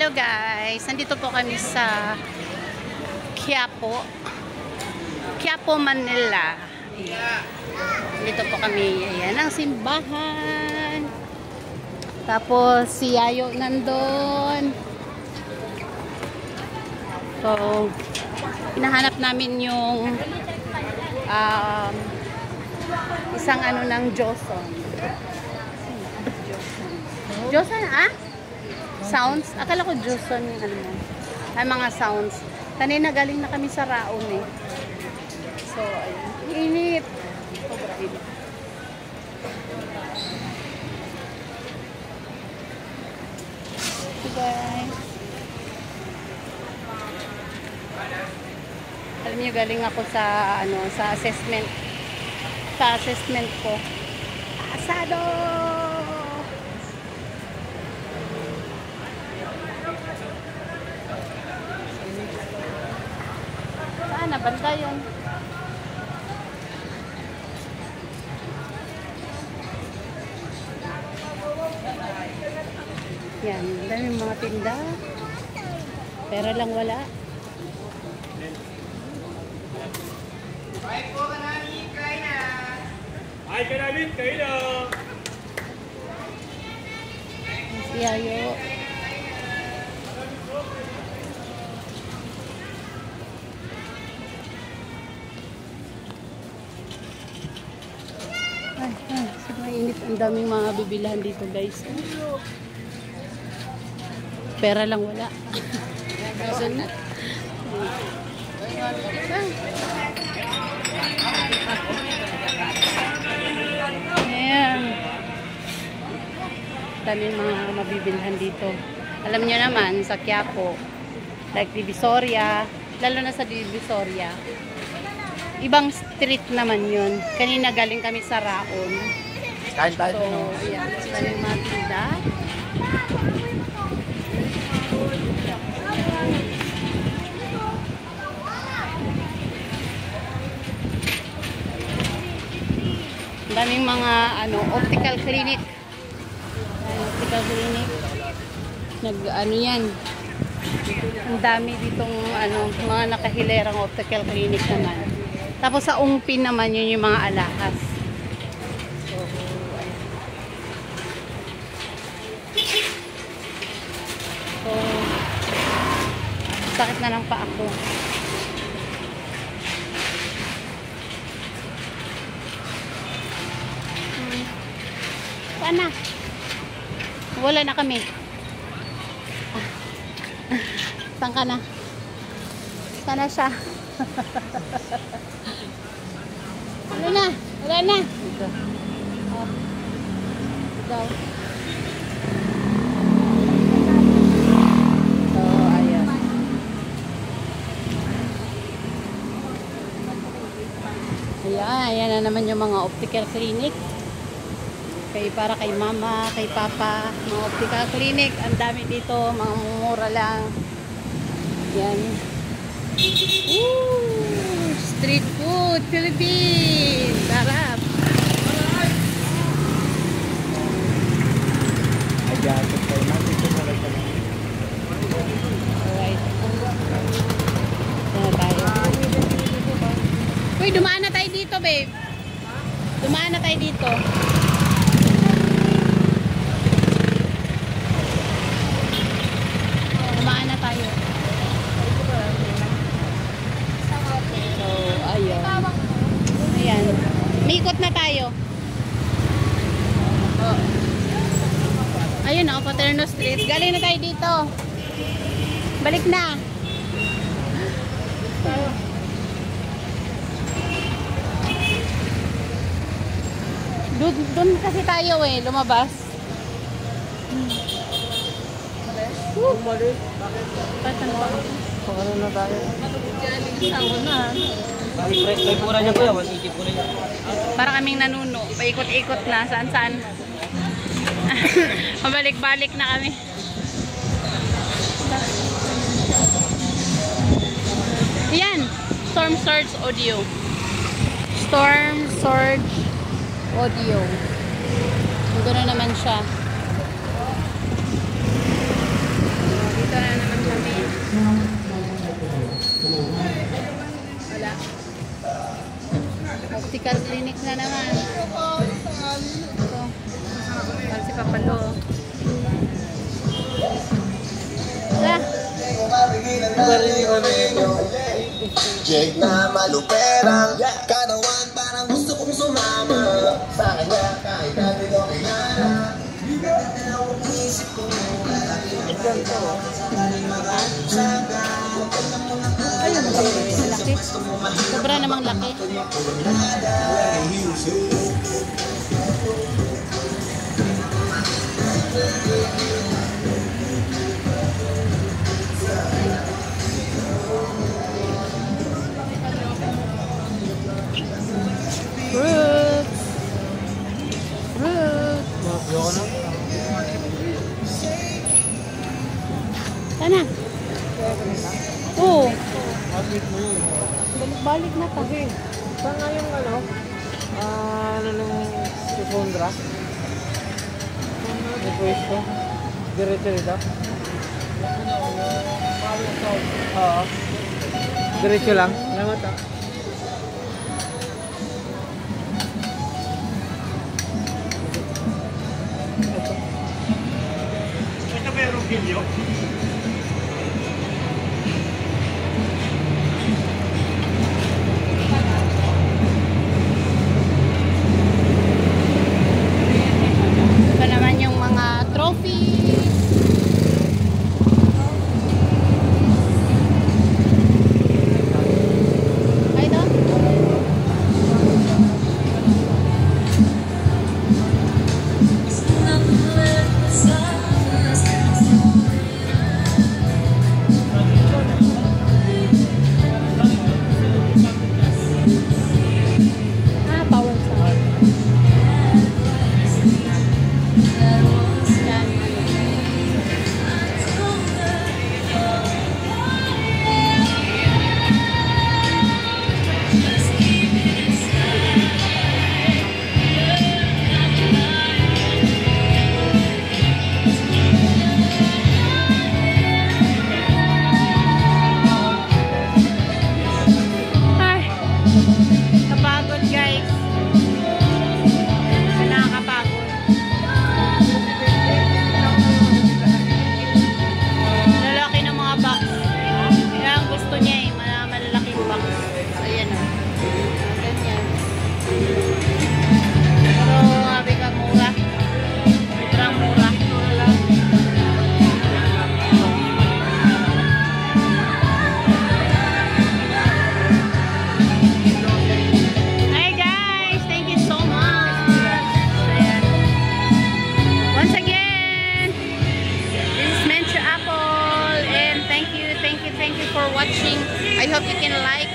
Hello guys, nandito po kami sa Quiapo, Manila. Dito po kami, ayan ang simbahan. Tapos si Yayo nandun. So, hinahanap namin yung isang ano ng Joson. Joson, sounds? Akala ko Joson yung ano mo. Ay, mga sounds. Kanina galing na kami sa Raon eh. So, ayun. Init. Sobra init. So, guys. Alam niyo, galing ako sa, ano, sa assessment. Sa assessment ko. Asado! Nabanda yun. Yan, daming mga tinda. Pera lang wala. Ay po ka namin, kain na. Ay ka namin, kain na. Si Yayo. Mainit, ang daming mga bibilhan dito guys. Pera lang wala. Ayan. Daming mga mabibilhan dito. Alam niyo naman sa Quiapo, like Divisoria, lalo na sa Divisoria, ibang street naman yun. Kanina galing kami sa Raon. Kain tayo. So, ayan. Sila yung mga tinda. Daming mga ano, optical clinic. Ayan, optical clinic. Ano yan. Ang dami ditong ano, mga nakahilerang optical clinic naman. Tapos sa Ungpin naman yun yung mga alahas. So, sakit na lang pa ako. Saan na? Wala na kami. Saan ka na? Saan na siya? Wala na. Wala na. Oh. Ikaw. So, ayan. Ayan. Ayan na naman yung mga optical clinic. Para kay mama, kay papa, mga optical clinic. Ang dami dito. Mga mura lang. Ayan. Woo! Street food, Philippines. Sarap. Alright. Saan tayo? Uy, dumaan na tayo dito, babe. Dumaan na tayo dito. Dumaan na tayo. So, ayun. Ayan. Mikot na tayo. Oh. Ayun o, Paterno Street. Galing na tayo dito. Balik na. Doon kasi tayo eh, lumabas. Bumalik. Bakit? Paano na tayo? Saan na? May pura niya po yan, 180 po na yan. Para kaming nanuno. Paikot-ikot na. Saan-saan. Mabalik-balik na kami. Yan. Storm Surge Audio. Storm Surge Audio. Ito na naman siya. Dito na Jake na maluperang karawan, parang gusto kong sumama sa kanya kahit natin o kailangan. Gagalaw ang isip ko. Ayun, malaki. Sobra namang laki. Fruits. Sana. Oo. Balik na kasi. Saan nga yung ano? Ano nung Susundra? May pwesto? Diretso rito? Oo. Diretso lang? Salamat ah. Ito ba yung video? Ito naman yung mga trophies. Ay, ito? Power star. Yan. Ay, kapagod guys. Nakakapagod. Lalaki ng mga box. Yan ang gusto niya eh. Malalaking box. Ayan o. Ganyan. Pero sabi ka mura. Sobrang mura. Hi guys! Thank you so much! Ayan. Once again, this is Mencho Apple and thank you for watching. I hope you can like,